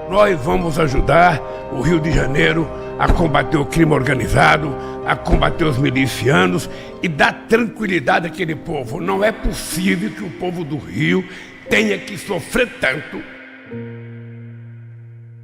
Nós vamos ajudar o Rio de Janeiro a combater o crime organizado, a combater os milicianos e dar tranquilidade àquele povo. Não é possível que o povo do Rio tenha que sofrer tanto.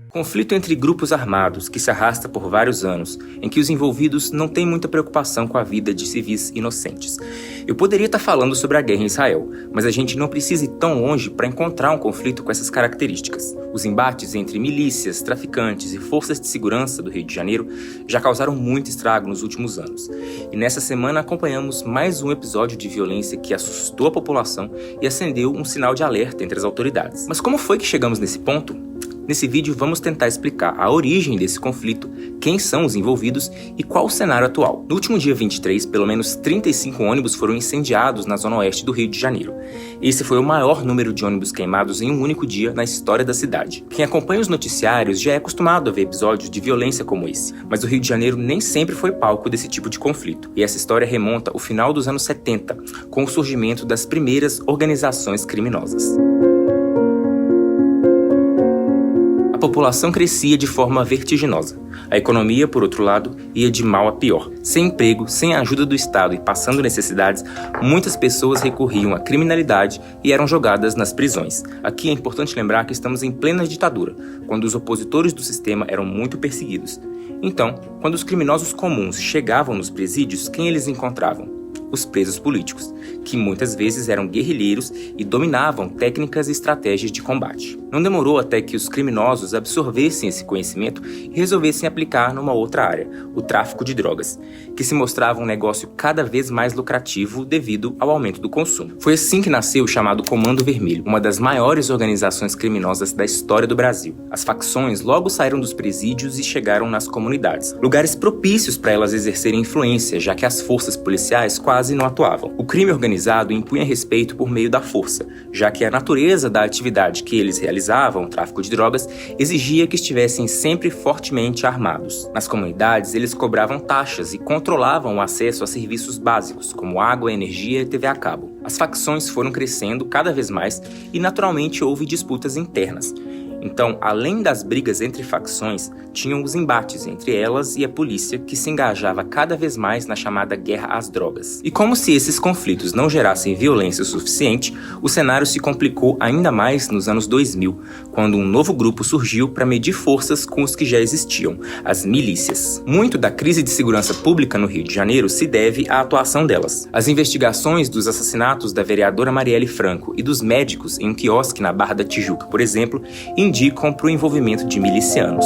Conflito entre grupos armados que se arrasta por vários anos, em que os envolvidos não têm muita preocupação com a vida de civis inocentes. Eu poderia estar falando sobre a guerra em Israel, mas a gente não precisa ir tão longe para encontrar um conflito com essas características. Os embates entre milícias, traficantes e forças de segurança do Rio de Janeiro já causaram muito estrago nos últimos anos. E nessa semana acompanhamos mais um episódio de violência que assustou a população e acendeu um sinal de alerta entre as autoridades. Mas como foi que chegamos nesse ponto? Nesse vídeo vamos tentar explicar a origem desse conflito, quem são os envolvidos e qual o cenário atual. No último dia 23, pelo menos 35 ônibus foram incendiados na zona oeste do Rio de Janeiro. Esse foi o maior número de ônibus queimados em um único dia na história da cidade. Quem acompanha os noticiários já é acostumado a ver episódios de violência como esse, mas o Rio de Janeiro nem sempre foi palco desse tipo de conflito. E essa história remonta ao final dos anos 70, com o surgimento das primeiras organizações criminosas. A população crescia de forma vertiginosa. A economia, por outro lado, ia de mal a pior. Sem emprego, sem a ajuda do Estado e passando necessidades, muitas pessoas recorriam à criminalidade e eram jogadas nas prisões. Aqui é importante lembrar que estamos em plena ditadura, quando os opositores do sistema eram muito perseguidos. Então, quando os criminosos comuns chegavam nos presídios, quem eles encontravam? Os presos políticos, que muitas vezes eram guerrilheiros e dominavam técnicas e estratégias de combate. Não demorou até que os criminosos absorvessem esse conhecimento e resolvessem aplicar numa outra área, o tráfico de drogas, que se mostrava um negócio cada vez mais lucrativo devido ao aumento do consumo. Foi assim que nasceu o chamado Comando Vermelho, uma das maiores organizações criminosas da história do Brasil. As facções logo saíram dos presídios e chegaram nas comunidades, lugares propícios para elas exercerem influência, já que as forças policiais quase não atuavam. O crime organizado impunha respeito por meio da força, já que a natureza da atividade que eles realizavam, o tráfico de drogas, exigia que estivessem sempre fortemente armados. Nas comunidades, eles cobravam taxas e controlavam o acesso a serviços básicos, como água, energia e TV a cabo. As facções foram crescendo cada vez mais e, naturalmente, houve disputas internas. Então, além das brigas entre facções, tinham os embates entre elas e a polícia, que se engajava cada vez mais na chamada guerra às drogas. E como se esses conflitos não gerassem violência o suficiente, o cenário se complicou ainda mais nos anos 2000, quando um novo grupo surgiu para medir forças com os que já existiam, as milícias. Muito da crise de segurança pública no Rio de Janeiro se deve à atuação delas. As investigações dos assassinatos da vereadora Marielle Franco e dos médicos em um quiosque na Barra da Tijuca, por exemplo, indicam para o envolvimento de milicianos.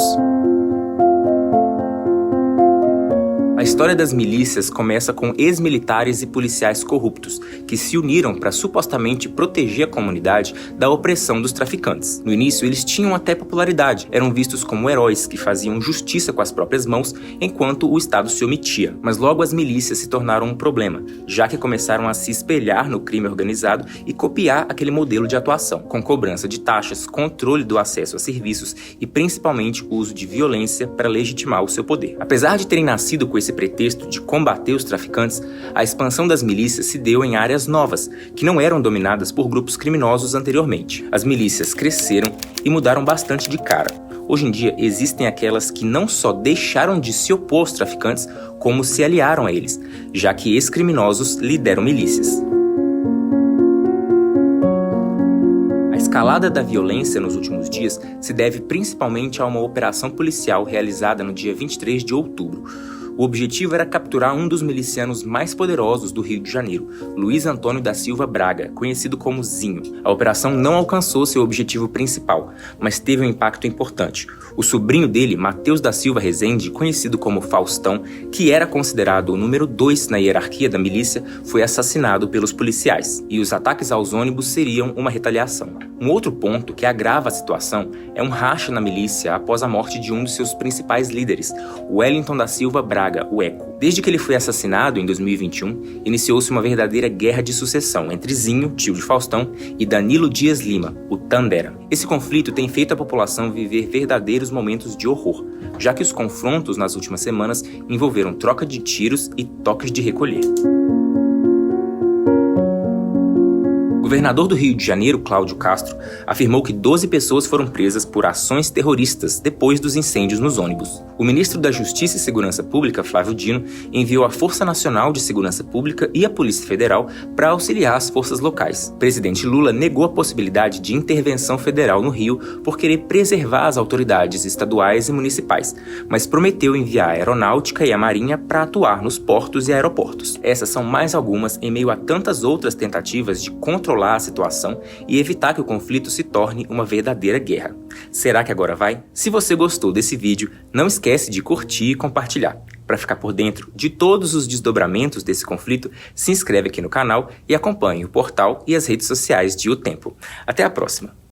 A história das milícias começa com ex-militares e policiais corruptos, que se uniram para supostamente proteger a comunidade da opressão dos traficantes. No início, eles tinham até popularidade, eram vistos como heróis que faziam justiça com as próprias mãos, enquanto o Estado se omitia. Mas logo as milícias se tornaram um problema, já que começaram a se espelhar no crime organizado e copiar aquele modelo de atuação, com cobrança de taxas, controle do acesso a serviços e principalmente o uso de violência para legitimar o seu poder. Apesar de terem nascido com esse pretexto de combater os traficantes, a expansão das milícias se deu em áreas novas, que não eram dominadas por grupos criminosos anteriormente. As milícias cresceram e mudaram bastante de cara. Hoje em dia, existem aquelas que não só deixaram de se opor aos traficantes, como se aliaram a eles, já que ex-criminosos lideram milícias. A escalada da violência nos últimos dias se deve principalmente a uma operação policial realizada no dia 23 de outubro. O objetivo era capturar um dos milicianos mais poderosos do Rio de Janeiro, Luiz Antônio da Silva Braga, conhecido como Zinho. A operação não alcançou seu objetivo principal, mas teve um impacto importante. O sobrinho dele, Matheus da Silva Rezende, conhecido como Faustão, que era considerado o número 2 na hierarquia da milícia, foi assassinado pelos policiais, e os ataques aos ônibus seriam uma retaliação. Um outro ponto que agrava a situação é um racha na milícia após a morte de um dos seus principais líderes, Wellington da Silva Braga, o Eco. Desde que ele foi assassinado em 2021, iniciou-se uma verdadeira guerra de sucessão entre Zinho, tio de Faustão, e Danilo Dias Lima, o Tandera. Esse conflito tem feito a população viver verdadeiros momentos de horror, já que os confrontos nas últimas semanas envolveram troca de tiros e toques de recolher. governador do Rio de Janeiro, Cláudio Castro, afirmou que 12 pessoas foram presas por ações terroristas depois dos incêndios nos ônibus. O ministro da Justiça e Segurança Pública, Flávio Dino, enviou a Força Nacional de Segurança Pública e a Polícia Federal para auxiliar as forças locais. O presidente Lula negou a possibilidade de intervenção federal no Rio por querer preservar as autoridades estaduais e municipais, mas prometeu enviar a Aeronáutica e a Marinha para atuar nos portos e aeroportos. Essas são mais algumas em meio a tantas outras tentativas de controlar a situação e evitar que o conflito se torne uma verdadeira guerra. Será que agora vai? Se você gostou desse vídeo, não esquece de curtir e compartilhar. Para ficar por dentro de todos os desdobramentos desse conflito, se inscreve aqui no canal e acompanhe o portal e as redes sociais de O Tempo. Até a próxima!